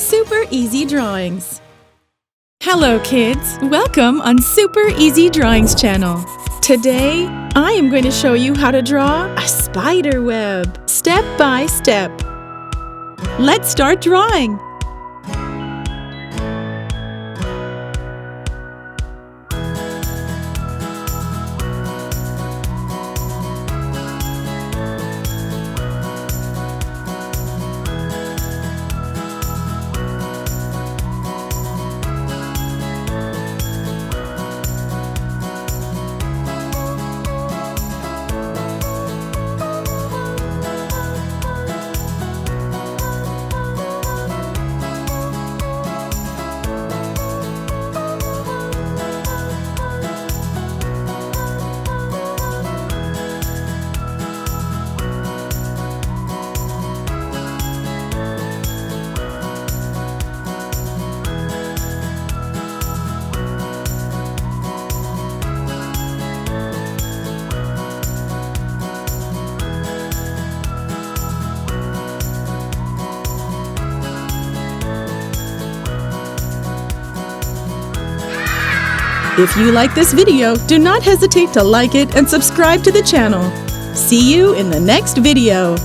Super Easy Drawings. Hello kids, welcome on Super Easy Drawings channel. Today, I am going to show you how to draw a spider web, step by step. Let's start drawing. If you like this video, do not hesitate to like it and subscribe to the channel. See you in the next video.